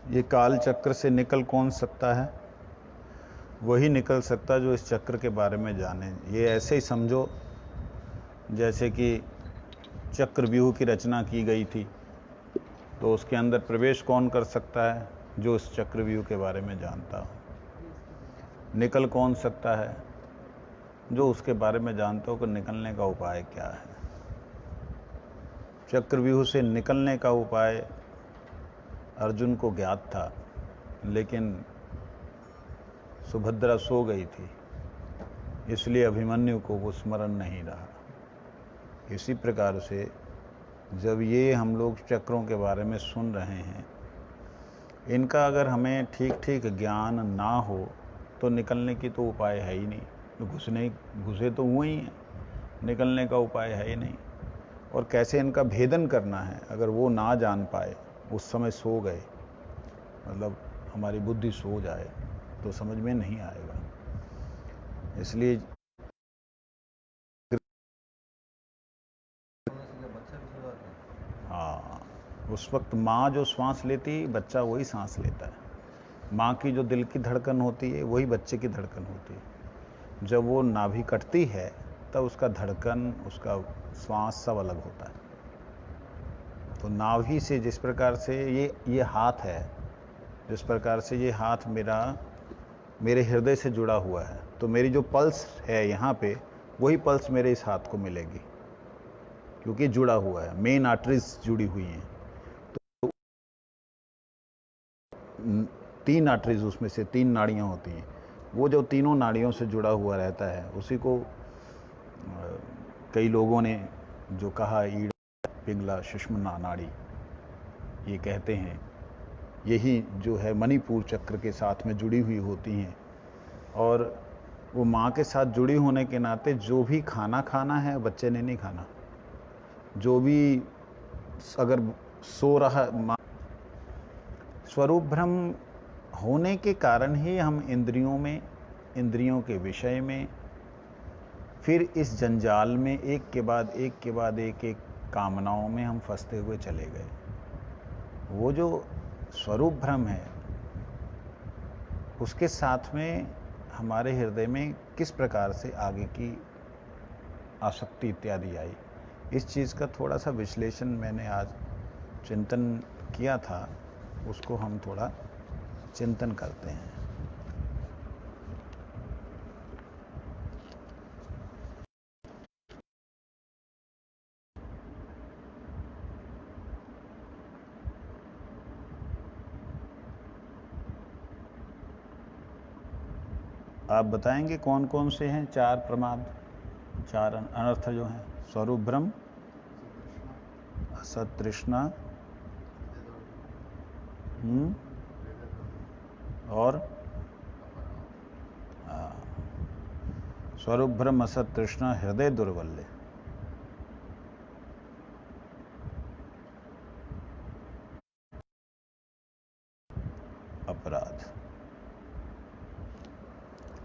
ये काल चक्र से निकल कौन सकता है? वही निकल सकता जो इस चक्र के बारे में जाने। ये ऐसे ही समझो जैसे कि चक्रव्यूह की रचना की गई थी, तो उसके अंदर प्रवेश कौन कर सकता है? जो इस चक्रव्यूह के बारे में जानता हो। निकल कौन सकता है? जो उसके बारे में जानता हो कि निकलने का उपाय क्या है। चक्रव्यूह से निकलने का उपाय अर्जुन को ज्ञात था, लेकिन सुभद्रा सो गई थी, इसलिए अभिमन्यु को वो स्मरण नहीं रहा। इसी प्रकार से जब ये हम लोग चक्रों के बारे में सुन रहे हैं, इनका अगर हमें ठीक ठीक ज्ञान ना हो तो निकलने की तो उपाय है ही नहीं। तो घुसे तो हुए ही हैं, निकलने का उपाय है ही नहीं। और कैसे इनका भेदन करना है, अगर वो ना जान पाए, उस समय सो गए, मतलब हमारी बुद्धि सो जाए, तो समझ में नहीं आएगा। इसलिए हाँ, उस वक्त माँ जो श्वास लेती, बच्चा वही सांस लेता है। माँ की जो दिल की धड़कन होती है, वही बच्चे की धड़कन होती है। जब वो नाभि कटती है, तब उसका धड़कन, उसका श्वास सब अलग होता है। तो नाभि से जिस प्रकार से ये हाथ है, जिस प्रकार से ये हाथ मेरे हृदय से जुड़ा हुआ है, तो मेरी जो पल्स है यहाँ पे, वही पल्स मेरे इस हाथ को मिलेगी, क्योंकि जुड़ा हुआ है, मेन आर्टरीज जुड़ी हुई हैं। तो 3 आर्टरीज, उसमें से 3 नाड़ियाँ होती हैं। वो जो तीनों नाड़ियों से जुड़ा हुआ रहता है, उसी को कई लोगों ने जो कहा ईड़ पिंगला सुषुम्ना नाड़ी, ये कहते हैं यही जो है मणिपुर चक्र के साथ में जुड़ी हुई होती हैं। और वो माँ के साथ जुड़ी होने के नाते जो भी खाना खाना है, बच्चे ने नहीं खाना। जो भी अगर सो रहा, स्वरूप भ्रम होने के कारण ही हम इंद्रियों के विषय में, फिर इस जंजाल में एक के बाद एक कामनाओं में हम फंसते हुए चले गए। वो जो स्वरूप भ्रम है, उसके साथ में हमारे हृदय में किस प्रकार से आगे की आसक्ति इत्यादि आई, इस चीज़ का थोड़ा सा विश्लेषण मैंने आज चिंतन किया था। उसको हम थोड़ा चिंतन करते हैं। आप बताएंगे कौन कौन से हैं 4 प्रमाद, 4 अनर्थ जो हैं? स्वरूप भ्रम, असत तृष्णा, और स्वरूप भ्रम, असत तृष्णा, हृदय दुर्बल्य, अपराध।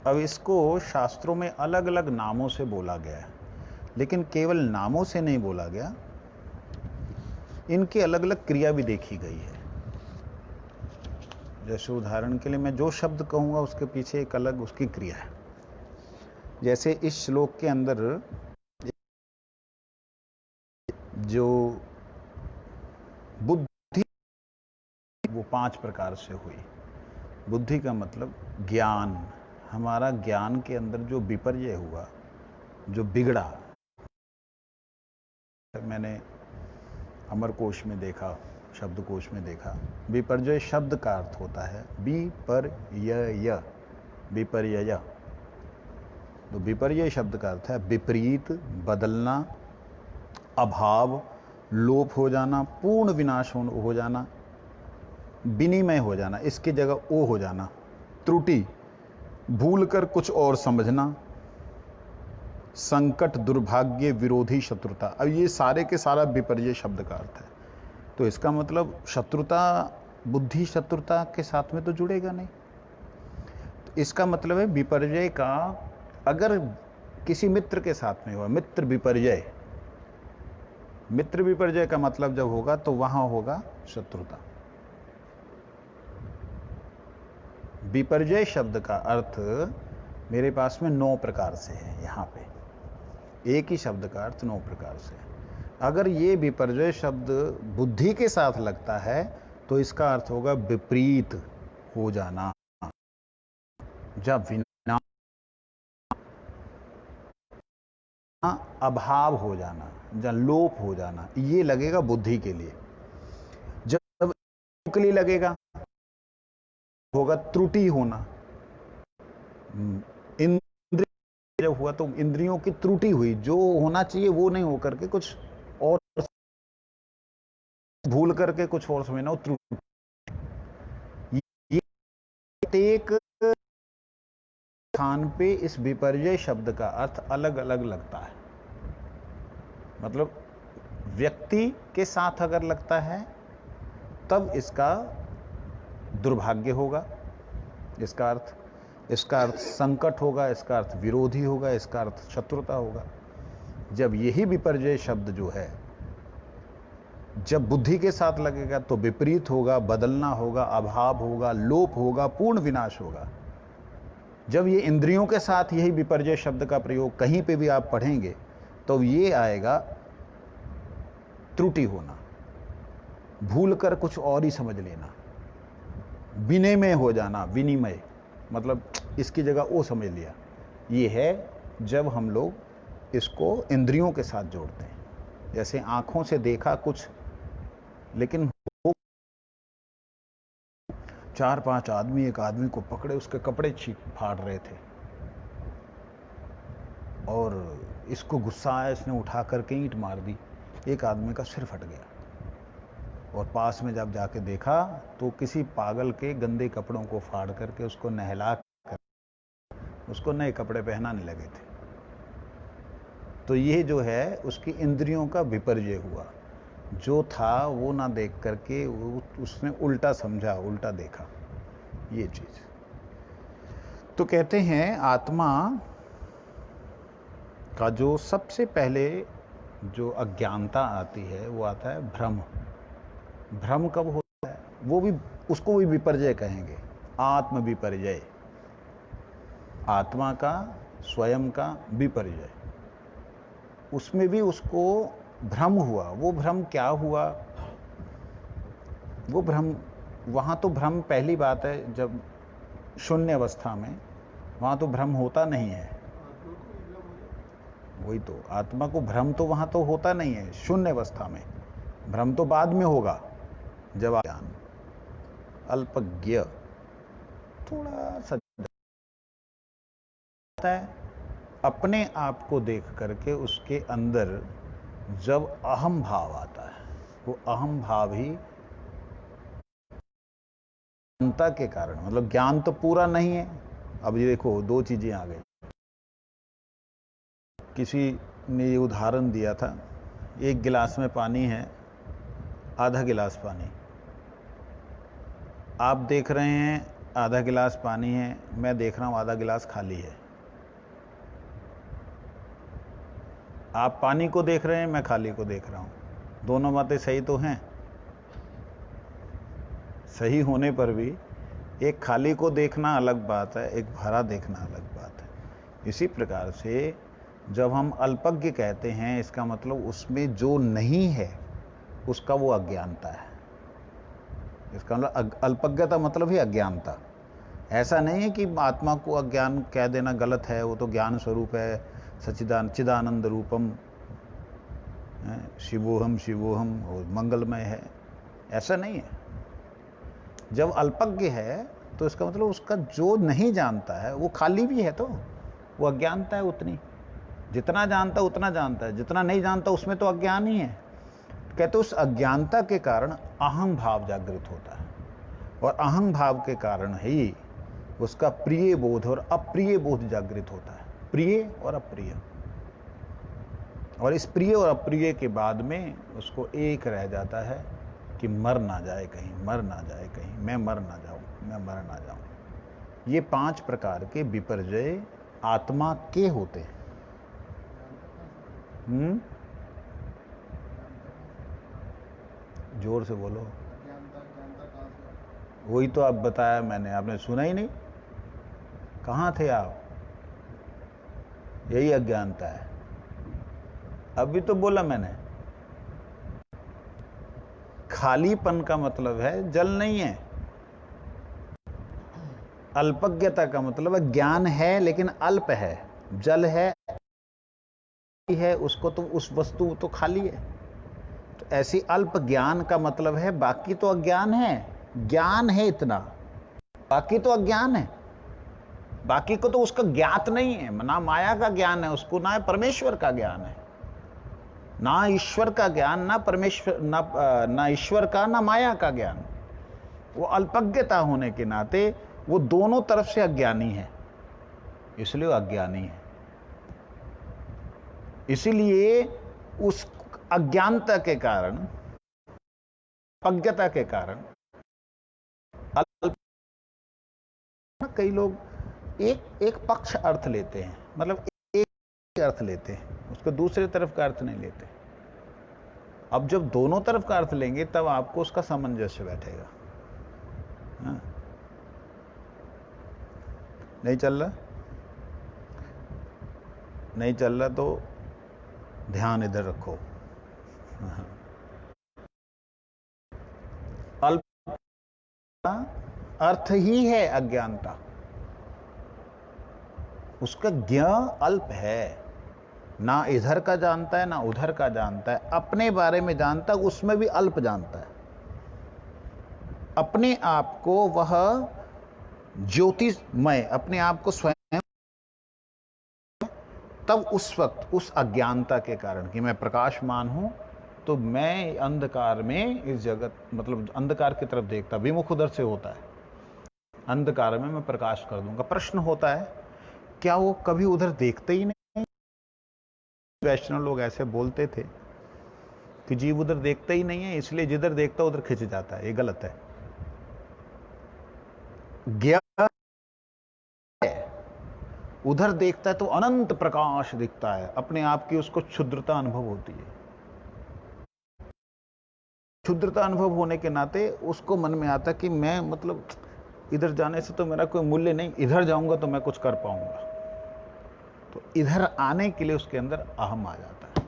अब इसको शास्त्रों में अलग अलग नामों से बोला गया है, लेकिन केवल नामों से नहीं बोला गया, इनकी अलग अलग क्रिया भी देखी गई है। जैसे उदाहरण के लिए मैं जो शब्द कहूंगा, उसके पीछे एक अलग उसकी क्रिया है। जैसे इस श्लोक के अंदर जो बुद्धि, वो 5 प्रकार से हुई। बुद्धि का मतलब ज्ञान, हमारा ज्ञान के अंदर जो विपर्य हुआ, जो बिगड़ा। मैंने अमरकोश में देखा, शब्दकोश में देखा, विपर्य शब्द का अर्थ होता है विपर्यय, विपर्यय। तो विपर्य शब्द का अर्थ है विपरीत, बदलना, अभाव, लोप हो जाना, पूर्ण विनाश हो जाना, विनिमय हो जाना, इसकी जगह ओ हो जाना, त्रुटि, भूल कर कुछ और समझना, संकट, दुर्भाग्य, विरोधी, शत्रुता। अब ये सारे के सारा विपर्य शब्द का अर्थ है। तो इसका मतलब शत्रुता, बुद्धि शत्रुता के साथ में तो जुड़ेगा नहीं। तो इसका मतलब है विपर्य का, अगर किसी मित्र के साथ में हुआ, मित्र विपर्य, मित्र विपर्य का मतलब जब होगा तो वहां होगा शत्रुता। विपर्जय शब्द का अर्थ मेरे पास में 9 प्रकार से है। यहाँ पे एक ही शब्द का अर्थ 9 प्रकार से है। अगर ये विपर्जय शब्द बुद्धि के साथ लगता है तो इसका अर्थ होगा विपरीत हो जाना, जब विनाश, अभाव हो जाना, जब लोप हो जाना, ये लगेगा बुद्धि के लिए। जब के लिए लगेगा होगा त्रुटि होना। इंद्रिय जब हुआ तो इंद्रियों की त्रुटि हुई, जो होना चाहिए वो नहीं होकर के कुछ और भूल करके कुछ और समझना, वो त्रुटि। एक स्थान पे इस विपर्जय शब्द का अर्थ अलग अलग लगता है। मतलब व्यक्ति के साथ अगर लगता है तब इसका दुर्भाग्य होगा, इसका अर्थ संकट होगा, इसका अर्थ विरोधी होगा, इसका अर्थ शत्रुता होगा। जब यही विपर्जय शब्द जो है जब बुद्धि के साथ लगेगा तो विपरीत होगा, बदलना होगा, अभाव होगा, लोप होगा, पूर्ण विनाश होगा। जब ये इंद्रियों के साथ यही विपर्जय शब्द का प्रयोग कहीं पे भी आप पढ़ेंगे तो ये आएगा त्रुटि होना, भूल कर कुछ और ही समझ लेना, विनिमय हो जाना। विनिमय मतलब इसकी जगह वो समझ लिया। ये है जब हम लोग इसको इंद्रियों के साथ जोड़ते हैं। जैसे आंखों से देखा कुछ, लेकिन 4-5 आदमी एक आदमी को पकड़े, उसके कपड़े फाड़ रहे थे और इसको गुस्सा आया, इसने उठा करके ईंट मार दी, एक आदमी का सिर फट गया। और पास में जब जाके देखा तो किसी पागल के गंदे कपड़ों को फाड़ करके उसको नहला कर उसको नए कपड़े पहनाने लगे थे। तो ये जो है उसकी इंद्रियों का विपर्जय हुआ, जो था वो ना देख करके उसने उल्टा समझा, उल्टा देखा, ये चीज। तो कहते हैं आत्मा का जो सबसे पहले जो अज्ञानता आती है वो आता है भ्रम। भ्रम कब होता है? वो भी उसको भी विपर्जय कहेंगे, आत्म विपर्जय, आत्मा का स्वयं का विपर्जय। उसमें भी उसको भ्रम हुआ। वो भ्रम क्या हुआ? वो भ्रम, वहां तो भ्रम पहली बात है, जब शून्य अवस्था में वहां तो भ्रम होता नहीं है। वही तो, आत्मा को भ्रम तो वहां तो होता नहीं है शून्य अवस्था में। भ्रम तो बाद में होगा जब ज्ञान अल्पज्ञ थोड़ा सा है, अपने आप को देख करके उसके अंदर जब अहम भाव आता है, वो अहम भाव ही ज्ञानता के कारण, मतलब ज्ञान तो पूरा नहीं है। अब ये देखो 2 चीजें आ गई। किसी ने ये उदाहरण दिया था, 1 गिलास में पानी है, आधा गिलास पानी। आप देख रहे हैं आधा गिलास पानी है, मैं देख रहा हूं आधा गिलास खाली है। आप पानी को देख रहे हैं, मैं खाली को देख रहा हूं। दोनों बातें सही तो हैं। सही होने पर भी एक खाली को देखना अलग बात है, एक भरा देखना अलग बात है। इसी प्रकार से जब हम अल्पज्ञ कहते हैं, इसका मतलब उसमें जो नहीं है उसका वो अज्ञानता है। इसका मतलब अल्पज्ञता मतलब ही अज्ञानता। ऐसा नहीं है कि आत्मा को अज्ञान कह देना गलत है, वो तो ज्ञान स्वरूप है, चिदानंद रूपम, शिवोहम शिवोहम, और मंगलमय है, ऐसा नहीं है। जब अल्पज्ञ है तो इसका मतलब उसका जो नहीं जानता है वो खाली भी है, तो वो अज्ञानता है उतनी। जितना जानता उतना जानता है, जितना नहीं जानता उसमें तो अज्ञान ही है। कहते उस अज्ञानता के कारण अहम भाव जागृत होता है, और अहम भाव के कारण ही उसका प्रिय बोध और अप्रिय बोध जागृत होता है। प्रिय और अप्रिय, और इस प्रिय और अप्रिय के बाद में उसको एक रह जाता है कि मर ना जाए कहीं, मर ना जाए कहीं, मैं मर ना जाऊं, मैं मर ना जाऊं। ये 5 प्रकार के विपर्जय आत्मा के होते हैं। जोर से बोलो। वही तो आप बताया मैंने, आपने सुना ही नहीं। कहाँ थे आप? यही अज्ञानता है। अभी तो बोला मैंने, खालीपन का मतलब है जल नहीं है। अल्पज्ञता का मतलब है ज्ञान है लेकिन अल्प है। जल है उसको तो, उस वस्तु तो खाली है। तो ऐसी अल्प ज्ञान का मतलब है बाकी तो अज्ञान है। ज्ञान है इतना, बाकी तो अज्ञान है। बाकी को तो उसका ज्ञात नहीं है, ना माया का ज्ञान है उसको, ना परमेश्वर का ज्ञान है। ना ईश्वर का ज्ञान, ना परमेश्वर, ना ईश्वर का, ना माया का ज्ञान। वो अल्पज्ञता होने के नाते वो दोनों तरफ से अज्ञानी है, इसलिए वो अज्ञानी है। इसीलिए उस अज्ञानता के कारण, अज्ञता के कारण कई लोग एक पक्ष अर्थ लेते हैं, मतलब एक अर्थ लेते हैं, उसको दूसरे तरफ का अर्थ नहीं लेते। अब जब दोनों तरफ का अर्थ लेंगे तब आपको उसका सामंजस्य बैठेगा। हाँ? नहीं चल रहा, नहीं चल रहा तो ध्यान इधर रखो। अल्प अर्थ ही है अज्ञानता, उसका ज्ञान अल्प है। ना इधर का जानता है ना उधर का जानता है, अपने बारे में जानता है, उसमें भी अल्प जानता है। अपने आप को वह ज्योतिषमय, अपने आप को स्वयं, तब उस वक्त उस अज्ञानता के कारण कि मैं प्रकाशमान हूं, तो मैं अंधकार में इस जगत, मतलब अंधकार की तरफ देखता, विमुख उधर से होता है, अंधकार में मैं प्रकाश कर दूंगा। प्रश्न होता है क्या वो कभी उधर देखते ही नहीं? वैष्णव लोग ऐसे बोलते थे कि जीव उधर देखता ही नहीं है, इसलिए जिधर देखता उधर खिंच जाता है। ये गलत है। ज्ञान उधर देखता है तो अनंत प्रकाश दिखता है, अपने आप की उसको क्षुद्रता अनुभव होती है। क्षुद्रता अनुभव होने के नाते उसको मन में आता कि मैं, मतलब इधर जाने से तो मेरा कोई मूल्य नहीं, इधर जाऊंगा तो मैं कुछ कर पाऊंगा। तो इधर आने के लिए उसके अंदर अहम आ जाता है।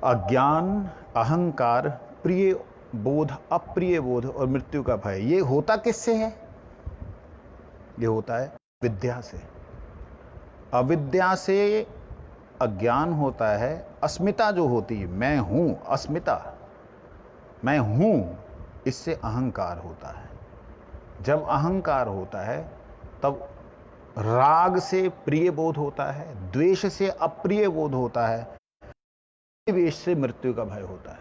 अज्ञान, अहंकार, प्रिय बोध, अप्रिय बोध और मृत्यु का भय, ये होता किससे है? ये होता है विद्या से। अविद्या से अज्ञान होता है। अस्मिता जो होती है, मैं हूं, अस्मिता, मैं हूं, इससे अहंकार होता है। जब अहंकार होता है तब राग से प्रिय बोध होता है, द्वेष से अप्रिय बोध होता है, द्वेष से मृत्यु का भय होता है।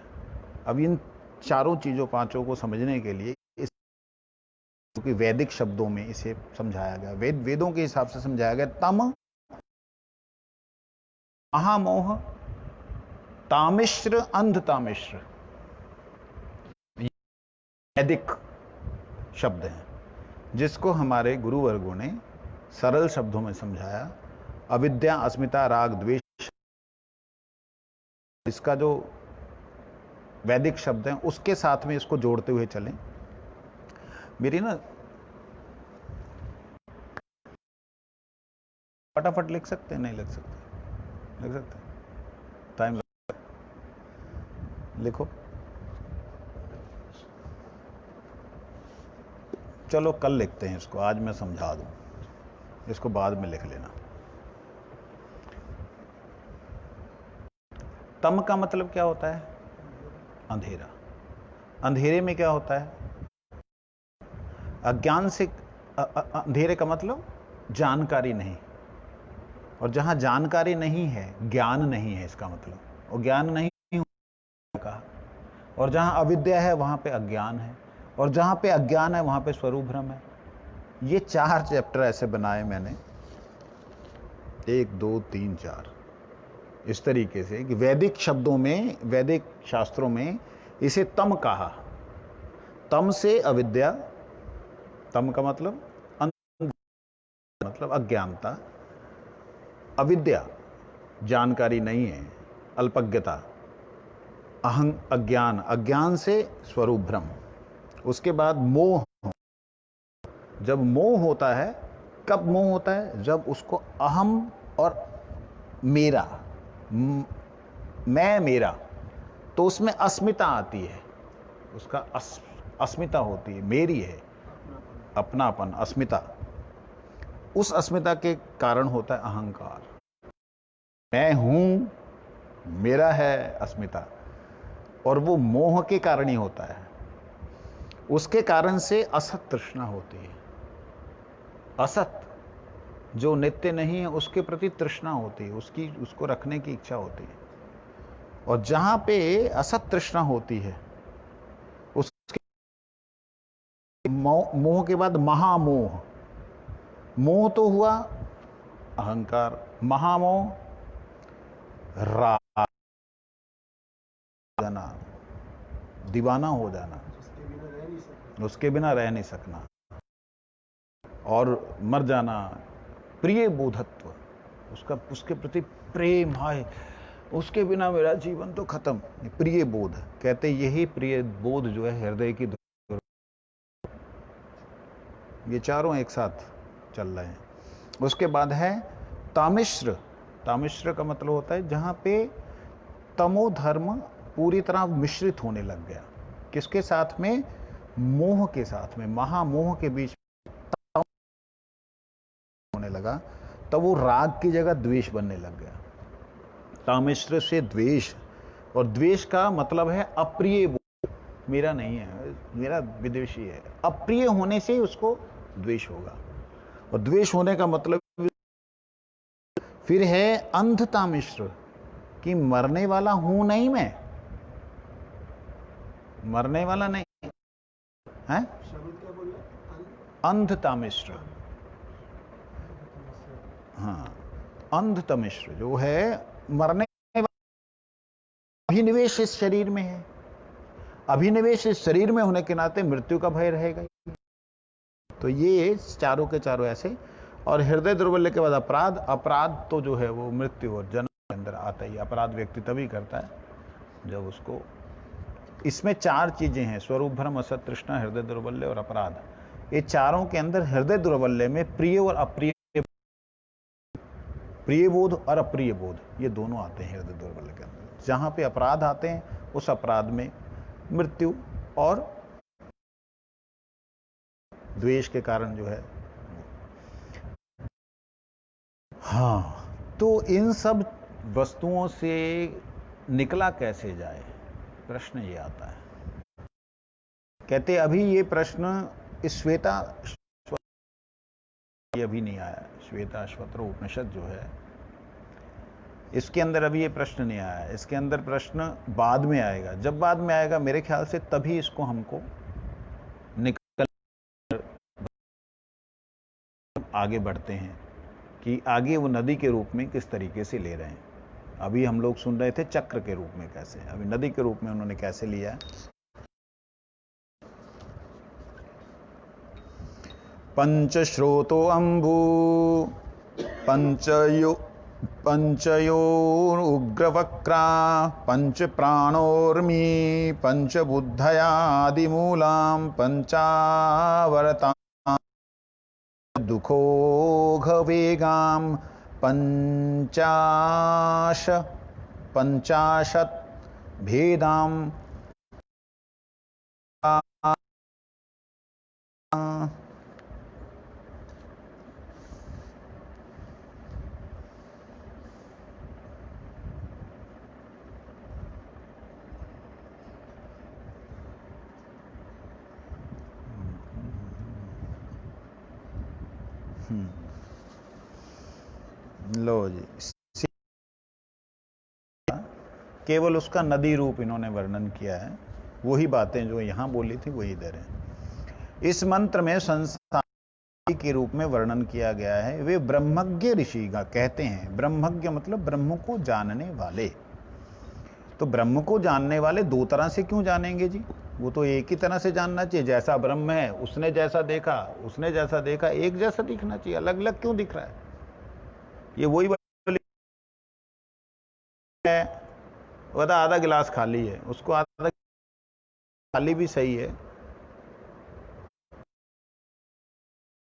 अब इन चारों चीजों, पांचों को समझने के लिए क्योंकि वैदिक शब्दों में इसे समझाया गया, वेदों के हिसाब से समझाया गया। तम, महामोह, तामिश्र, अंधतामिश्र, वैदिक शब्द हैं जिसको हमारे गुरुवर्गों ने सरल शब्दों में समझाया। अविद्या, अस्मिता, राग, द्वेष, इसका जो वैदिक शब्द है उसके साथ में इसको जोड़ते हुए चलें। मेरी ना, फटाफट लिख सकते हैं? नहीं लिख सकते? लिख सकते? टाइम लिखो। चलो कल लिखते हैं इसको, आज मैं समझा दूं, इसको बाद में लिख लेना। तम का मतलब क्या होता है? अंधेरा। अंधेरे में क्या होता है? अज्ञान से, अंधेरे का मतलब जानकारी नहीं, और जहां जानकारी नहीं है ज्ञान नहीं है, इसका मतलब, और ज्ञान नहीं का, और जहां अविद्या है वहां पे अज्ञान है, और जहां पे अज्ञान है वहां पे स्वरूप भ्रम है। ये 4 चैप्टर ऐसे बनाए मैंने, 1 2 3 4, इस तरीके से कि वैदिक शब्दों में, वैदिक शास्त्रों में इसे तम कहा। तम से अविद्या, तम का मतलब मतलब अज्ञानता, अविद्या जानकारी नहीं है, अल्पज्ञता, अज्ञान, अज्ञान से स्वरूप भ्रम, उसके बाद मोह। जब मोह होता है, कब मोह होता है? जब उसको अहम और मेरा, मैं मेरा, तो उसमें अस्मिता आती है, उसका अस्मिता होती है, मेरी है, अपनापन, अस्मिता। उस अस्मिता के कारण होता है अहंकार। मैं हूं, मेरा है अस्मिता, और वो मोह के कारण ही होता है। उसके कारण से असत तृष्णा होती है। असत जो नित्य नहीं है उसके प्रति तृष्णा होती है, उसको रखने की इच्छा होती है। और जहां पे असत तृष्णा होती है, उसके मोह के बाद महामोह। मोह तो हुआ अहंकार, महामोह राग, जाना, दीवाना हो जाना, उसके बिना रह नहीं सकना, और मर जाना, प्रिय बोधत्व, उसके प्रति प्रेम, हाय उसके बिना मेरा जीवन तो खत्म। प्रिय बोध कहते, यही प्रिय बोध जो है हृदय की, ये चारों एक साथ चल रहे हैं। उसके बाद है तामिश्र। तामिश्र का मतलब होता है जहां पे तमो धर्म पूरी तरह मिश्रित होने लग गया। किसके साथ में? मोह के साथ में, महामोह के बीच होने लगा, तब वो राग की जगह द्वेष बनने लग गया। तामिश्र से द्वेष, और द्वेष का मतलब है अप्रिय, मेरा नहीं है, मेरा विद्वेषी है। अप्रिय होने से उसको द्वेष होगा, और द्वेष होने का मतलब फिर है अंधता मिश्र, कि मरने वाला हूं नहीं मैं, मरने वाला नहीं है। अंधता मिश्र, हाँ, अंधता मिश्र जो है मरने वाला, अभिनिवेश इस शरीर में है, अभिनिवेश इस शरीर में होने के नाते मृत्यु का भय रहेगा। तो ये चारों के चारों ऐसे। और हृदय दुर्बल्य के बाद अपराध। अपराध तो जो है वो मृत्यु और जन्म के अंदर आता ही। अपराध व्यक्ति तभी करता है जब उसको, इसमें चार चीजें हैं, स्वरूप भ्रम, असत तृष्णा, हृदय दुर्बल्य और अपराध। ये चारों के अंदर हृदय दुर्बल्य में प्रिय और अप्रिय, प्रिय बोध और अप्रिय बोध, ये दोनों आते हैं हृदय दुर्बल्य के अंदर। जहां पे अपराध आते हैं, उस अपराध में मृत्यु और द्वेष के कारण जो है। हाँ, तो इन सब वस्तुओं से निकला कैसे जाए, प्रश्न ये आता है। कहते अभी ये प्रश्न इस श्वेता, ये अभी नहीं आया, श्वेताश्वतर उपनिषद जो है इसके अंदर अभी ये प्रश्न नहीं आया। इसके अंदर प्रश्न बाद में आएगा। जब बाद में आएगा मेरे ख्याल से तभी इसको हमको निकल आगे बढ़ते हैं कि आगे वो नदी के रूप में किस तरीके से ले रहे हैं। अभी हम लोग सुन रहे थे चक्र के रूप में कैसे, अभी नदी के रूप में उन्होंने कैसे लिया है। पंचश्रोतो अंबु पंचयोरुग्रवक्रा पंच प्राणोर्मी पंचबुद्धयादिमूलां पंचावरता दुःखोघवेगां पंचाशत् भेदां लो जी, केवल उसका नदी रूप इन्होंने वर्णन किया है। वही बातें जो यहां बोली थी वही इधर है। इस मंत्र में संसार के रूप में वर्णन किया गया है। वे ब्रह्मज्ञ ऋषि का कहते हैं। ब्रह्मज्ञ मतलब ब्रह्म को जानने वाले। तो ब्रह्म को जानने वाले दो तरह से क्यों जानेंगे जी? वो तो एक ही तरह से जानना चाहिए। जैसा ब्रह्म है, उसने जैसा देखा, एक जैसा दिखना चाहिए। अलग अलग क्यों दिख रहा है? ये वही है, वो था आधा गिलास खाली है, उसको आधा खाली भी सही है,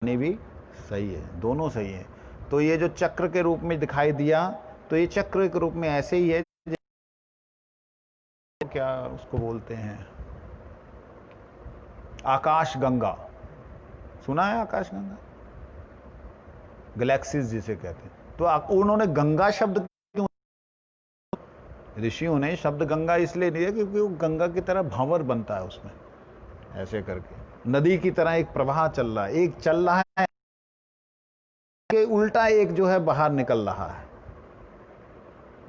पानी भी सही है, दोनों सही है। तो ये जो चक्र के रूप में दिखाई दिया, तो ये चक्र के रूप में ऐसे ही है, क्या उसको बोलते हैं, आकाश गंगा। सुना है आकाश गंगा, गैलेक्सीज जिसे कहते हैं। तो उन्होंने गंगा शब्द क्यों, ऋषियों ने शब्द गंगा इसलिए दिया क्योंकि वो गंगा की तरह भंवर बनता है उसमें, ऐसे करके नदी की तरह एक प्रवाह चल रहा है, एक चल रहा है कि उल्टा एक जो है बाहर निकल रहा है,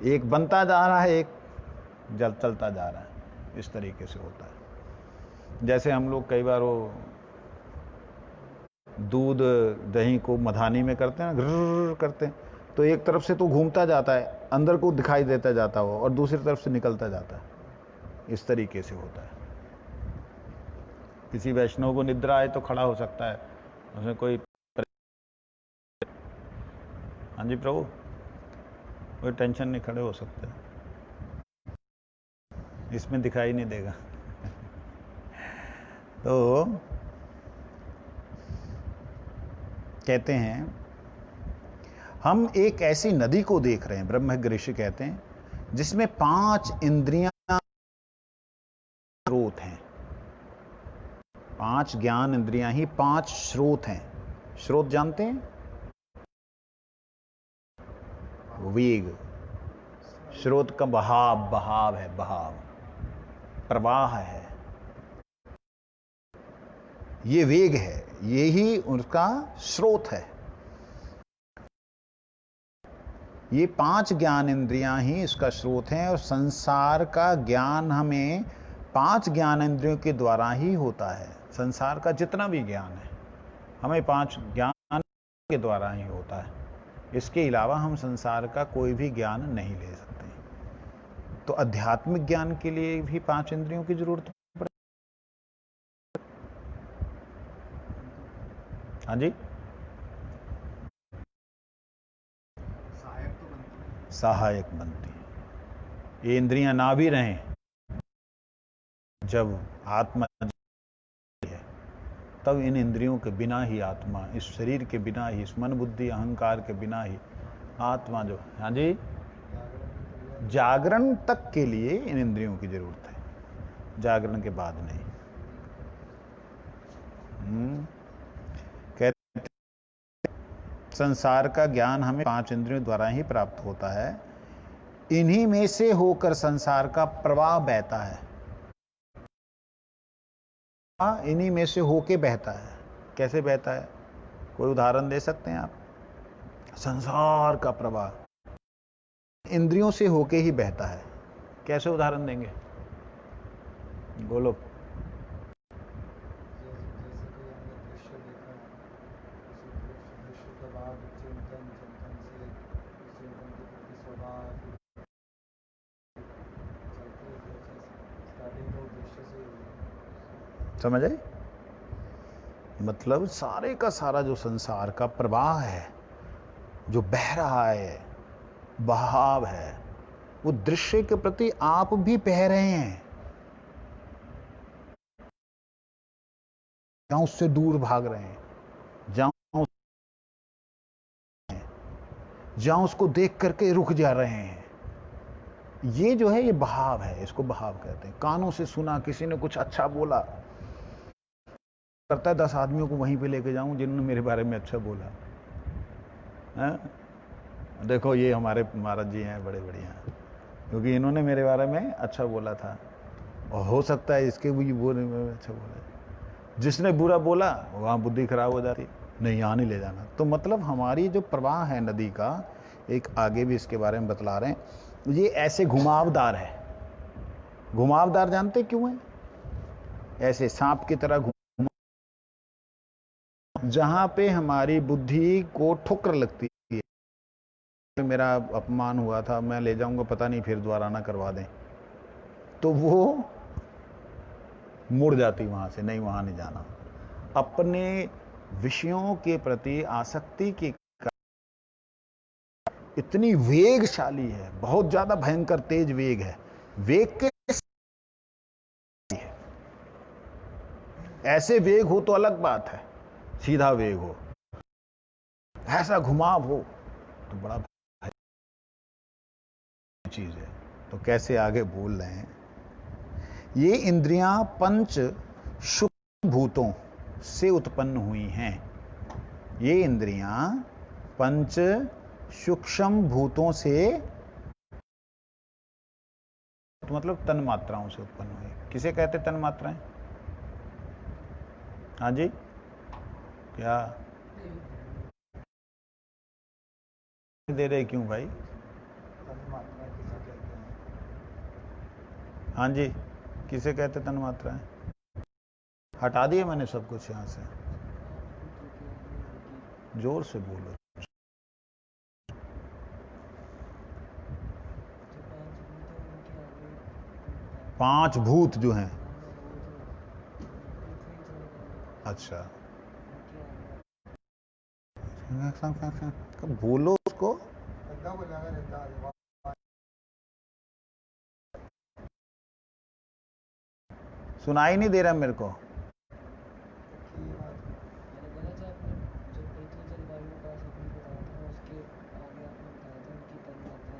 एक बनता जा रहा है, एक जल चलता जा रहा है। इस तरीके से होता है। जैसे हम लोग कई बार वो दूध दही को मधानी में करते हैं ना, ग्रर करते हैं, तो एक तरफ से तो घूमता जाता है, अंदर को दिखाई देता जाता है और दूसरी तरफ से निकलता जाता है। इस तरीके से होता है। किसी वैष्णव को निद्रा आए तो खड़ा हो सकता है, उसमें कोई, हाँ जी प्रभु, कोई टेंशन नहीं, खड़े हो सकते हैं, इसमें दिखाई नहीं देगा। तो कहते हैं हम एक ऐसी नदी को देख रहे हैं, ब्रह्मज्ञ ऋषि कहते हैं, जिसमें 5 इंद्रियां स्रोत हैं। 5 ज्ञान इंद्रियां ही 5 स्रोत हैं। स्रोत जानते हैं? वेग, स्रोत का बहाव, बहाव है, बहाव, प्रवाह है, ये वेग है, ये ही उनका स्रोत है। ये 5 ज्ञान इंद्रियां ही इसका स्रोत हैं, और संसार का ज्ञान हमें 5 ज्ञान इंद्रियों के द्वारा ही होता है। संसार का जितना भी ज्ञान है हमें 5 ज्ञान के द्वारा ही होता है। इसके अलावा हम संसार का कोई भी ज्ञान नहीं ले सकते। तो आध्यात्मिक ज्ञान के लिए भी 5 इंद्रियों की जरूरत पड़ती। हाँ जी, सहायक बनती है। ये इंद्रियां ना भी रहें, जब आत्मा है तब इन इंद्रियों के बिना ही आत्मा, इस शरीर के बिना ही, इस मन बुद्धि अहंकार के बिना ही आत्मा जो, हाँ जी, जागरण तक के लिए इन इंद्रियों की जरूरत है, जागरण के बाद नहीं। कहते संसार का ज्ञान हमें 5 इंद्रियों द्वारा ही प्राप्त होता है। इन्हीं में से होकर संसार का प्रवाह बहता है, इन्हीं में से होके बहता है। कैसे बहता है, कोई उदाहरण दे सकते हैं आप? संसार का प्रवाह इंद्रियों से होके ही बहता है, कैसे उदाहरण देंगे? बोलो। समझ आए? मतलब सारे का सारा जो संसार का प्रवाह है, जो बह रहा है, बहाव है, वो दृश्य के प्रति आप भी बह रहे हैं, जहां उससे दूर भाग रहे हैं, जहां उसको देख करके रुक जा रहे हैं। ये जो है, ये बहाव है, इसको बहाव कहते हैं। कानों से सुना, किसी ने कुछ अच्छा बोला, करता है 10 आदमियों को वहीं पे लेके जाऊं जिन्होंने मेरे बारे में अच्छा बोला है? देखो ये हमारे महाराज जी हैं, बड़े बढ़िया, क्योंकि इन्होंने मेरे बारे में अच्छा बोला था, और हो सकता है इसके भी वो अच्छा बोला। जिसने बुरा बोला वहां बुद्धि खराब हो जाती, नहीं यहाँ नहीं ले जाना। तो मतलब हमारी जो प्रवाह है नदी का, एक आगे भी इसके बारे में बतला रहे हैं, ये ऐसे घुमावदार है। घुमावदार जानते क्यों है? ऐसे सांप की तरह जहां पे हमारी बुद्धि को ठोकर लगती है, मेरा अपमान हुआ था, मैं ले जाऊंगा, पता नहीं फिर दोबारा ना करवा दें, तो वो मुड़ जाती वहां से, नहीं वहां नहीं जाना। अपने विषयों के प्रति आसक्ति की इतनी वेगशाली है, बहुत ज्यादा भयंकर तेज वेग है, वेग के ऐसे वेग हो तो अलग बात है, सीधा वेग हो, ऐसा घुमाव हो तो बड़ा चीज है। तो कैसे आगे बोल रहे हैं, ये इंद्रियां पंच सूक्ष्म भूतों से उत्पन्न हुई हैं। ये इंद्रियां पंच सूक्ष्म भूतों से, तो मतलब तन मात्राओं से उत्पन्न हुई। किसे कहते तन मात्राएं? हाँ जी, क्या दे रहे क्यों भाई? हाँ जी, किसे कहते तन मात्राएं? हटा दिए मैंने सब कुछ यहां से, जोर से बोलो। पांच भूत जो हैं, अच्छा बोलो उसको। सुनाई नहीं दे रहा मेरे को।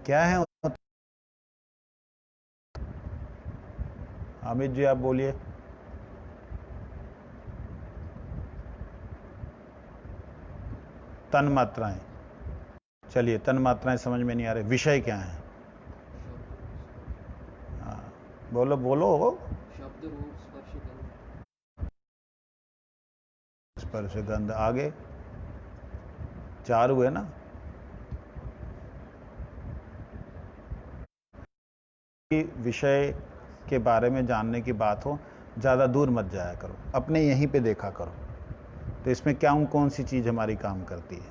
क्या है? अमित जी आप बोलिए। तन मात्राएं, चलिए तन मात्राएं समझ में नहीं आ रहे, विषय क्या है? हाँ बोलो बोलो। शब्द रूप स्पर्श गंध। स्पर्श गंध, आगे 4 हुए ना? विषय के बारे में जानने की बात हो, ज़्यादा दूर मत जाया करो, अपने यहीं पे देखा करो। तो इसमें क्या कौन सी चीज़ हमारी काम करती है?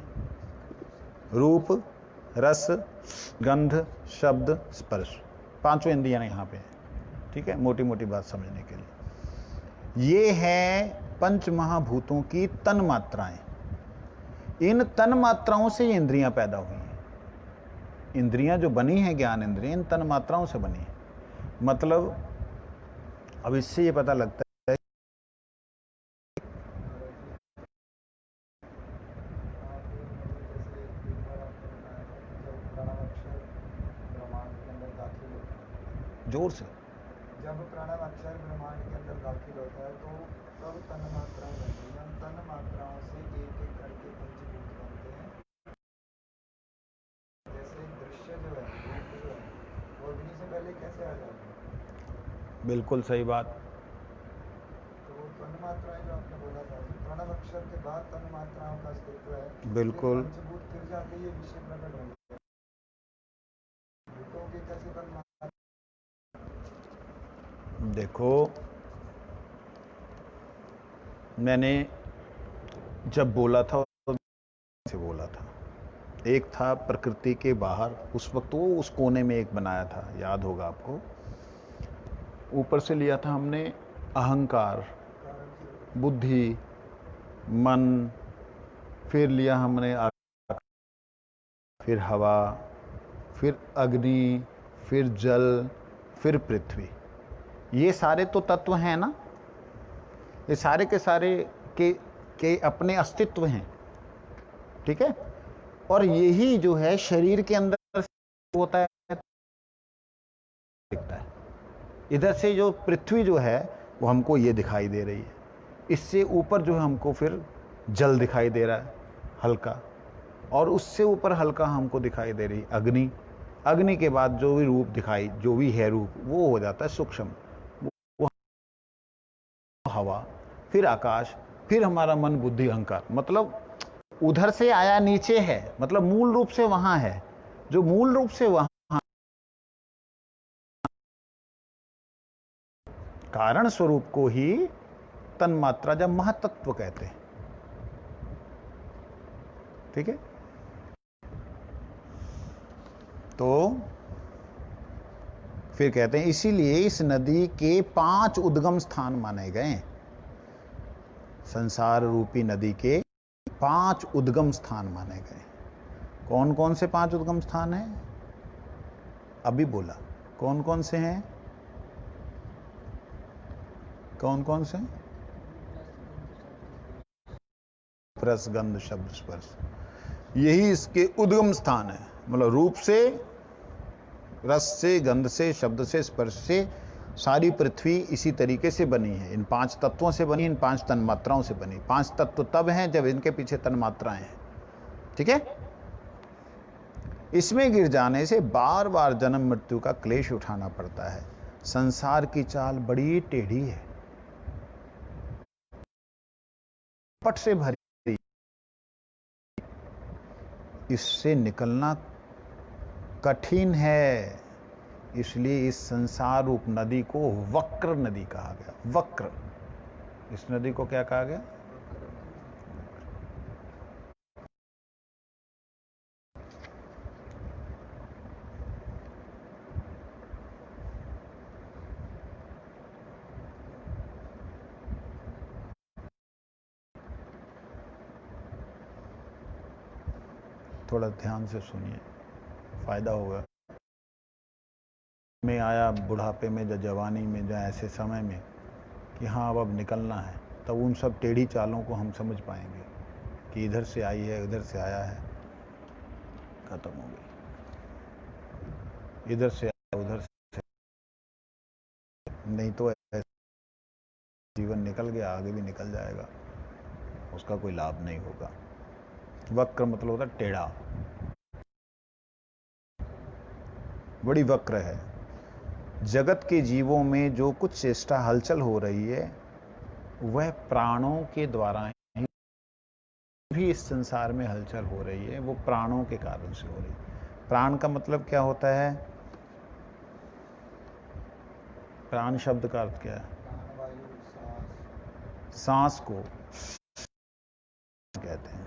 रूप, रस, गंध, शब्द, स्पर्श, पांचों इंद्रियां यहाँ पे हैं। ठीक है, मोटी मोटी बात समझने के लिए ये है पंच महाभूतों की तन मात्राएं। इन तन मात्राओं से ये इंद्रियां पैदा हुई हैं। इंद्रियां जो बनी हैं, ज्ञान इंद्रियां, इन तन मात्राओं से बनी है। मतलब अब इससे ये पता लगता है जोर से, जब प्रणव अक्षर ब्रह्मांड के अंदर दाखिल होता है तो तब तन मात्राएं बनती हैं। तन मात्राओं से एक एक करके पंचभूत बनते हैं। जैसे दृश्य जो है, रूप जो है, वो अग्नि से पहले कैसे आ जाता है? बिल्कुल सही बात। तो वो तन मात्राएं जो आपने बोला था, प्रणव अक्षर के बाद तन मात्राओं का अस्तित्व है। बिल्कुल। पंचभूत फिर जाके ये विषय प्रकट होंगे। भूतों के कैसे तन मात्रा? देखो, मैंने जब बोला था से बोला था, एक था प्रकृति के बाहर, उस वक्त वो उस कोने में एक बनाया था, याद होगा आपको। ऊपर से लिया था हमने अहंकार, बुद्धि, मन, फिर लिया हमने आकाश, फिर हवा, फिर अग्नि, फिर जल, फिर पृथ्वी। ये सारे तो तत्व हैं ना, ये सारे के सारे के अपने अस्तित्व हैं। ठीक है, और यही जो है शरीर के अंदर होता है, दिखता है। इधर से जो पृथ्वी जो है वो हमको ये दिखाई दे रही है, इससे ऊपर जो है हमको फिर जल दिखाई दे रहा है हल्का, और उससे ऊपर हल्का हमको दिखाई दे रही अग्नि। अग्नि के बाद जो भी रूप दिखाई, जो भी है रूप, वो हो जाता है सूक्ष्म, वो हवा, फिर आकाश, फिर हमारा मन, बुद्धि, अहंकार। मतलब उधर से आया नीचे है, मतलब मूल रूप से वहां है, जो मूल रूप से वहां कारण स्वरूप को ही तन्मात्रा या महतत्व कहते हैं। ठीक है, तो फिर कहते हैं इसीलिए इस नदी के 5 उद्गम स्थान माने गए। संसार रूपी नदी के 5 उद्गम स्थान माने गए। कौन कौन से 5 उद्गम स्थान हैं? अभी बोला, कौन कौन से हैं? कौन कौन से? रस, गंध, शब्द, स्पर्श, यही इसके उद्गम स्थान है। मतलब रूप से, रस से, गंध से, शब्द से, स्पर्श से सारी पृथ्वी इसी तरीके से बनी है। इन 5 तत्वों से बनी, इन 5 तन्मात्राओं से बनी। 5 तत्व तब हैं जब इनके पीछे तन्मात्राएं हैं। ठीक है? इसमें गिर जाने से बार बार जन्म मृत्यु का क्लेश उठाना पड़ता है। संसार की चाल बड़ी टेढ़ी है, पट से भरी, इससे निकलना कठिन है। इसलिए इस संसार रूप नदी को वक्र नदी कहा गया। वक्र, इस नदी को क्या कहा गया? थोड़ा ध्यान से सुनिए, फायदा होगा। में आया बुढ़ापे में, या जवानी में, या ऐसे समय में कि हाँ अब निकलना है, तब उन सब टेढ़ी चालों को हम समझ पाएंगे कि इधर से आई है, उधर से आया है, खत्म हो गई। इधर से आया, उधर से, नहीं तो ऐसे जीवन निकल गया, आगे भी निकल जाएगा, उसका कोई लाभ नहीं होगा। वक्र मतलब होता है टेढ़ा, बड़ी वक्र है। जगत के जीवों में जो कुछ चेष्टा हलचल हो रही है, वह प्राणों के द्वारा ही भी इस संसार में हलचल हो रही है। वो प्राणों के कारण से हो रही है। प्राण का मतलब क्या होता है? प्राण शब्द का अर्थ क्या है? सांस को कहते हैं।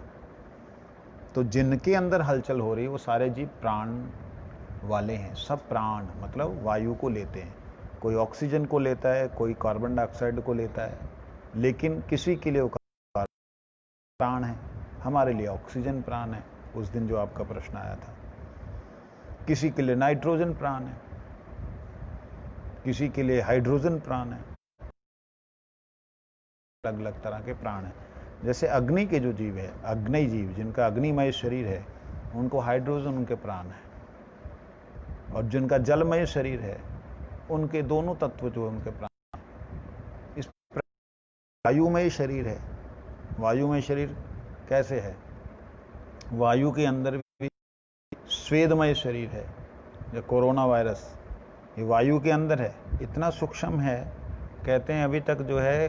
तो जिनके अंदर हलचल हो रही है वो सारे जीव प्राण वाले हैं। सब प्राण मतलब वायु को लेते हैं। कोई ऑक्सीजन को लेता है, कोई कार्बन डाइऑक्साइड को लेता है, लेकिन किसी के लिए वो प्राण है। हमारे लिए ऑक्सीजन प्राण है, उस दिन जो आपका प्रश्न आया था। किसी के लिए नाइट्रोजन प्राण है, किसी के लिए हाइड्रोजन प्राण है। अलग अलग तरह के प्राण है। जैसे अग्नि के जो जीव है, अग्नि जीव जिनका अग्निमय शरीर है, उनको हाइड्रोजन उनके प्राण है। और जिनका जलमय शरीर है, उनके दोनों तत्व जो है उनके प्राण। इस वायुमय शरीर है। वायुमय शरीर कैसे है? वायु के अंदर भी स्वेदमय शरीर है। जो कोरोना वायरस, ये वायु के अंदर है, इतना सूक्ष्म है। कहते हैं अभी तक जो है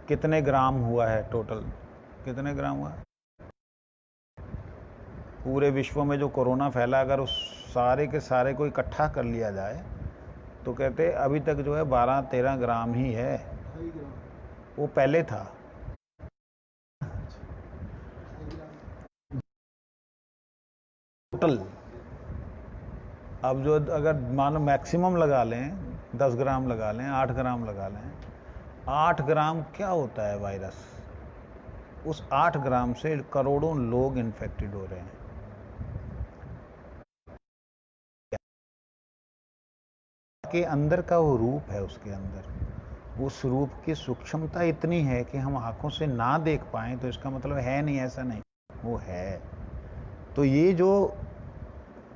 कितने ग्राम हुआ है टोटल? कितने ग्राम हुआ पूरे विश्व में जो कोरोना फैला? अगर उस सारे के सारे को इकट्ठा कर लिया जाए तो कहते अभी तक जो है 12-13 ग्राम ही है। वो पहले था। टोटल अब जो अगर मानो मैक्सिमम लगा लें, 10 ग्राम लगा लें, 8 ग्राम लगा लें, 8 ग्राम क्या होता है वायरस? उस 8 ग्राम से करोड़ों लोग इन्फेक्टेड हो रहे हैं। के अंदर का वो रूप है, उसके अंदर उस रूप की सूक्ष्मता इतनी है कि हम आंखों से ना देख पाएं तो इसका मतलब है नहीं, ऐसा नहीं, वो है। तो ये जो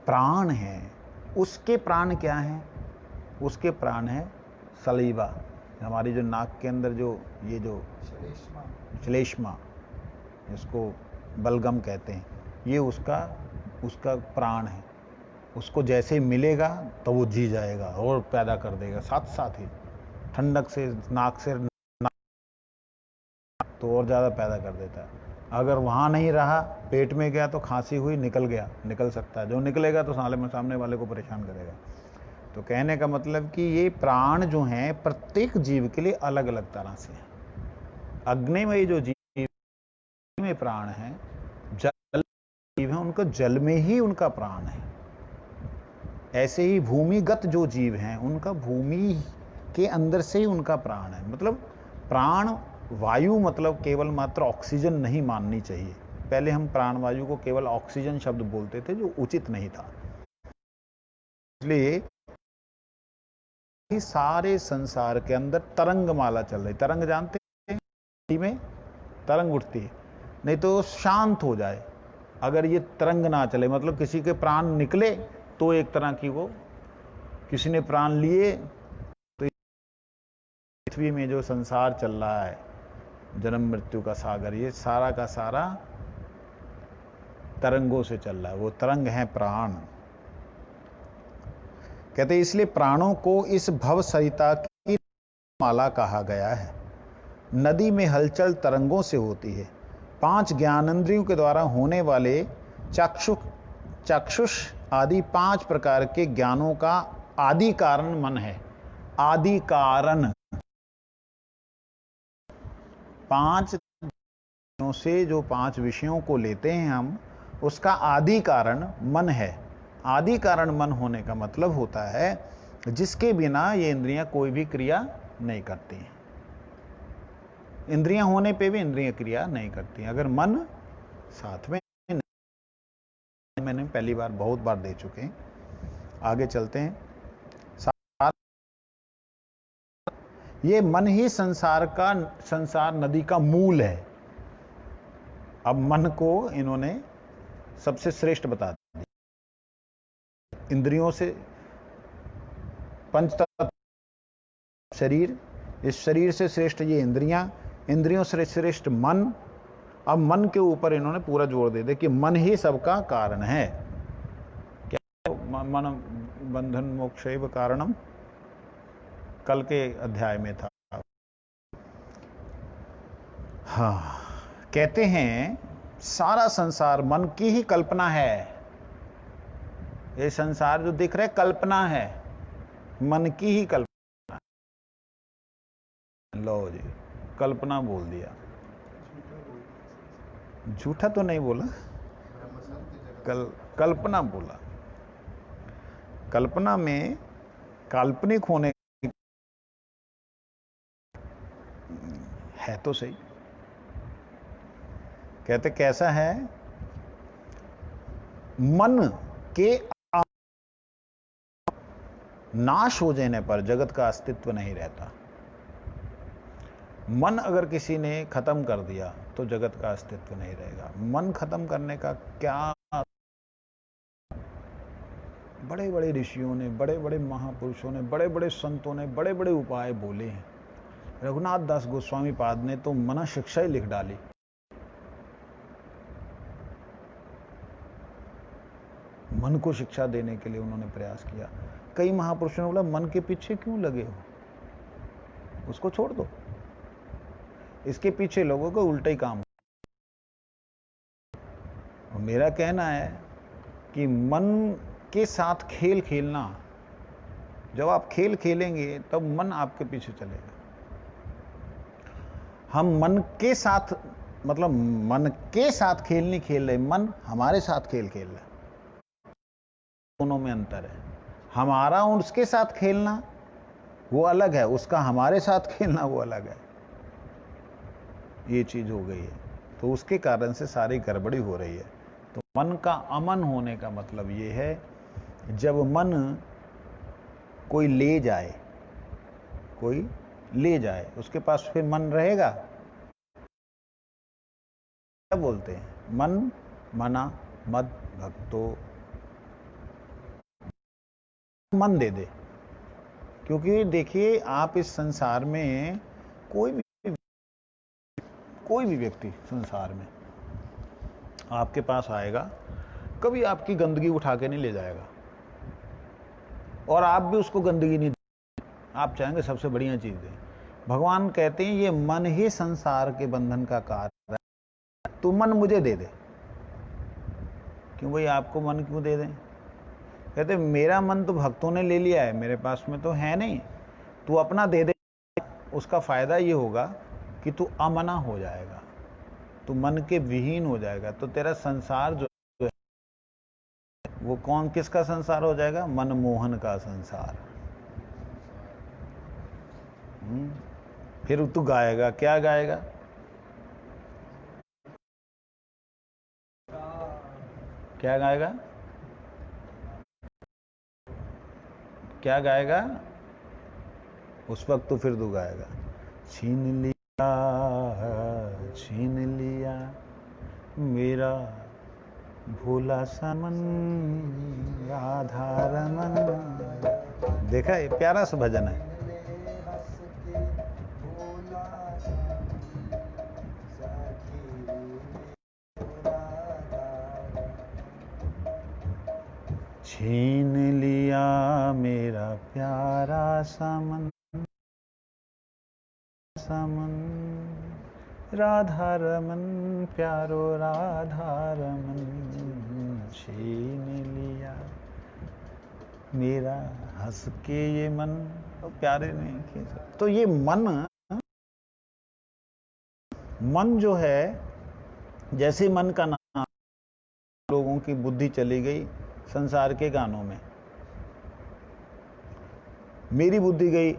प्राण है, उसके प्राण क्या हैं? उसके प्राण है सलीवा, हमारी जो नाक के अंदर जो ये जो श्लेष्मा, जिसको बलगम कहते हैं, ये उसका प्राण है। उसको जैसे मिलेगा तो वो जी जाएगा और पैदा कर देगा, साथ साथ ही ठंडक से नाक से तो और ज़्यादा पैदा कर देता है। अगर वहाँ नहीं रहा, पेट में गया तो खांसी हुई, निकल गया, निकल सकता है। जो निकलेगा तो सामने वाले को परेशान करेगा। तो कहने का मतलब कि ये प्राण जो हैं प्रत्येक जीव के लिए अलग अलग तरह से हैं। अग्नि में जो जीव में प्राण है, जल जीव है, उनका जल में ही उनका प्राण है। ऐसे ही भूमिगत जो जीव हैं, उनका भूमि के अंदर से ही उनका प्राण है। मतलब प्राण वायु मतलब केवल मात्र ऑक्सीजन नहीं माननी चाहिए। पहले हम प्राण वायु को केवल ऑक्सीजन शब्द बोलते थे, जो उचित नहीं था। इसलिए ही सारे संसार के अंदर तरंग माला चल रही। तरंग जानते हैं, में तरंग उठती है, नहीं तो शांत हो जाए। अगर ये तरंग ना चले, मतलब किसी के प्राण निकले तो एक तरह की वो, किसी ने प्राण लिए, तो पृथ्वी में जो संसार चल रहा है, जन्म मृत्यु का सागर, ये सारा का सारा तरंगों से चल रहा है। वो तरंग है प्राण। कहते इसलिए प्राणों को इस भव सरिता की माला कहा गया है। नदी में हलचल तरंगों से होती है। 5 ज्ञानेंद्रियों के द्वारा होने वाले चक्षुष आदि 5 प्रकार के ज्ञानों का आदि कारण मन है। आदि कारण 5 से जो 5 विषयों को लेते हैं हम, उसका आदि कारण मन है। आदि कारण मन होने का मतलब होता है जिसके बिना ये इंद्रियां कोई भी क्रिया नहीं करती हैं। इंद्रियां होने पे भी इंद्रियां क्रिया नहीं करती। अगर मन साथ में, मैंने पहली बार बहुत बार दे चुके हैं, आगे चलते हैं। ये मन ही संसार नदी का मूल है। अब मन को इन्होंने सबसे श्रेष्ठ बता दिया। इंद्रियों से पंचतत्व शरीर, इस शरीर से श्रेष्ठ ये इंद्रियां, इंद्रियों से श्रेष्ठ मन। अब मन के ऊपर इन्होंने पूरा जोर दे दिया कि मन ही सबका कारण है। क्या मन बंधन मोक्षैव कारणम, कल के अध्याय में था। हाँ, कहते हैं सारा संसार मन की ही कल्पना है। ये संसार जो दिख रहा है कल्पना है, मन की ही कल्पना। लो जी, कल्पना बोल दिया। झूठा तो नहीं बोला, कल्पना बोला। कल्पना में काल्पनिक होने है तो सही। कहते कैसा है, मन के नाश हो जाने पर जगत का अस्तित्व नहीं रहता। मन अगर किसी ने खत्म कर दिया तो जगत का अस्तित्व नहीं रहेगा। मन खत्म करने का क्या, बड़े बड़े ऋषियों ने, बड़े बड़े महापुरुषों ने, बड़े बड़े संतों ने बड़े बड़े उपाय बोले हैं। रघुनाथ दास गोस्वामी पाद ने तो मन शिक्षा ही लिख डाली। मन को शिक्षा देने के लिए उन्होंने प्रयास किया। कई महापुरुषों ने बोला मन के पीछे क्यों लगे हो, उसको छोड़ दो, इसके पीछे लोगों को उल्टा ही काम। और मेरा कहना है कि मन के साथ खेल खेलना, जब आप खेल खेलेंगे तब मन आपके पीछे चलेगा। हम मन के साथ, मतलब मन के साथ खेल नहीं खेल रहे, मन हमारे साथ खेल खेल रहा है। दोनों में अंतर है। हमारा उसके साथ खेलना वो अलग है, उसका हमारे साथ खेलना वो अलग है। ये चीज हो गई है, तो उसके कारण से सारी गड़बड़ी हो रही है। तो मन का अमन होने का मतलब ये है, जब मन कोई ले जाए, कोई ले जाए, उसके पास फिर मन रहेगा? क्या बोलते हैं, मन मना मद भक्तो, मन दे दे। क्योंकि देखिए, आप इस संसार में कोई भी व्यक्ति संसार में आपके पास आएगा, कभी आपकी गंदगी उठा के नहीं ले जाएगा, और आप भी उसको गंदगी नहीं दें। आप चाहेंगे सबसे बढ़िया चीज दें। भगवान कहते हैं ये मन ही संसार के बंधन का कारण है, तू मन मुझे दे दे। क्यों भाई, आपको मन क्यों दे दें? कहते मेरा मन तो भक्तों ने ले लिया है, मेरे पास में तो है नहीं, तू अपना दे दे। उसका फायदा ये होगा कि तू अमना हो जाएगा, तू मन के विहीन हो जाएगा। तो तेरा संसार जो है वो कौन किसका संसार हो जाएगा? मनमोहन का संसार। फिर तू गाएगा, क्या गाएगा? क्या गाएगा? क्या गाएगा? उस वक्त तो फिर दुख आएगा। छीन लिया मेरा भोला सा मन, राधा रमन। देखा, ये प्यारा सा भजन है। छीन लिया मेरा प्यारा सा मन, राधा रमन, प्यारो राधा रमन। छीन लिया मेरा हंस के ये मन, तो प्यारे नहीं खींच। तो ये मन जो है, जैसे मन का नाम, लोगों की बुद्धि चली गई संसार के गानों में। मेरी बुद्धि गई,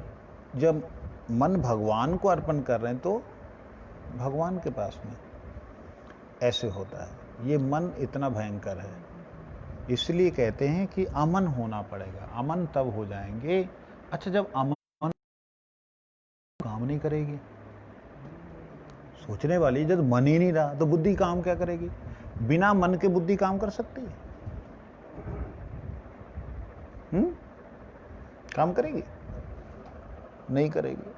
जब मन भगवान को अर्पण कर रहे हैं तो भगवान के पास में ऐसे होता है। ये मन इतना भयंकर है, इसलिए कहते हैं कि अमन होना पड़ेगा। अमन तब हो जाएंगे। अच्छा, जब अमन काम नहीं करेगी, सोचने वाली, जब मन ही नहीं रहा तो बुद्धि काम क्या करेगी? बिना मन के बुद्धि काम कर सकती है? काम करेगी? नहीं करेगी।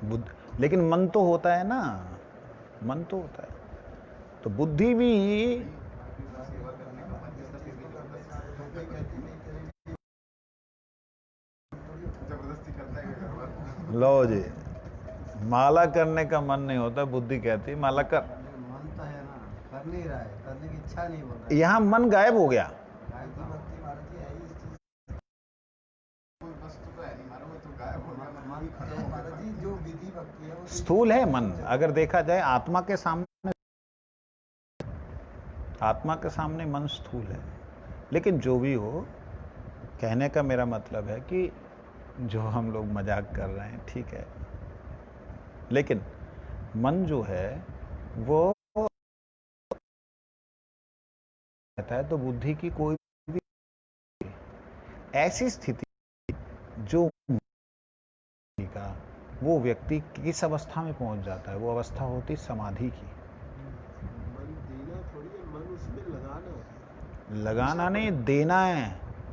बुद्धि, लेकिन मन तो होता है ना, मन तो होता है। तो बुद्धि भी, लो जी, माला करने का मन नहीं होता, बुद्धि कहती है माला कर। मन तो है ना, कर नहीं रहा है, करने की इच्छा नहीं बोल रहा। यहाँ मन गायब हो गया। स्थूल है मन, अगर देखा जाए आत्मा के सामने मन स्थूल है। लेकिन जो भी हो, कहने का मेरा मतलब है कि जो हम लोग मजाक कर रहे हैं ठीक है, लेकिन मन जो है वो कहता है तो बुद्धि की कोई भी ऐसी स्थिति जो का वो व्यक्ति किस अवस्था में पहुंच जाता है, वो अवस्था होती समाधि की। मन देना थोड़ी है, मन उसमें लगाना। लगाना नहीं, देना है।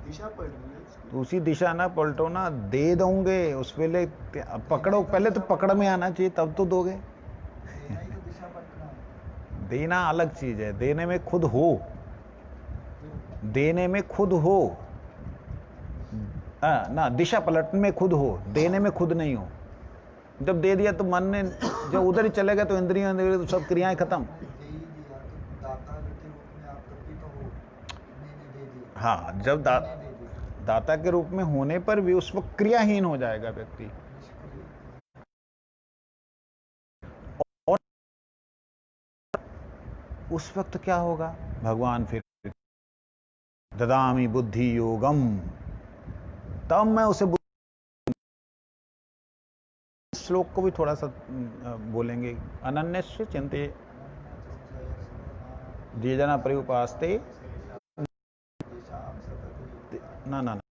दिशा पलटनी है। तो उसी दिशा ना पलटो ना, दे दोगे उस वेले, पकड़ो, पहले तो पकड़ में आना चाहिए तब तो दोगे। देना अलग चीज है, देने में खुद हो, देने में खुद हो ना, दिशा पलटने में खुद हो, देने में खुद नहीं हो। जब दे दिया तो मन ने, जब उधर ही चलेगा तो इंद्रियां तो सब क्रियाएं खत्म। हाँ, जब दाता के रूप में होने पर भी उस वक्त क्रियाहीन हो जाएगा व्यक्ति। और उस वक्त क्या होगा? भगवान फिर ददामि बुद्धि योगम, तब मैं उसे, श्लोक को भी थोड़ा सा बोलेंगे। अनन्यस्य चिंते ये जना पर्युपास्ते, ना ना ना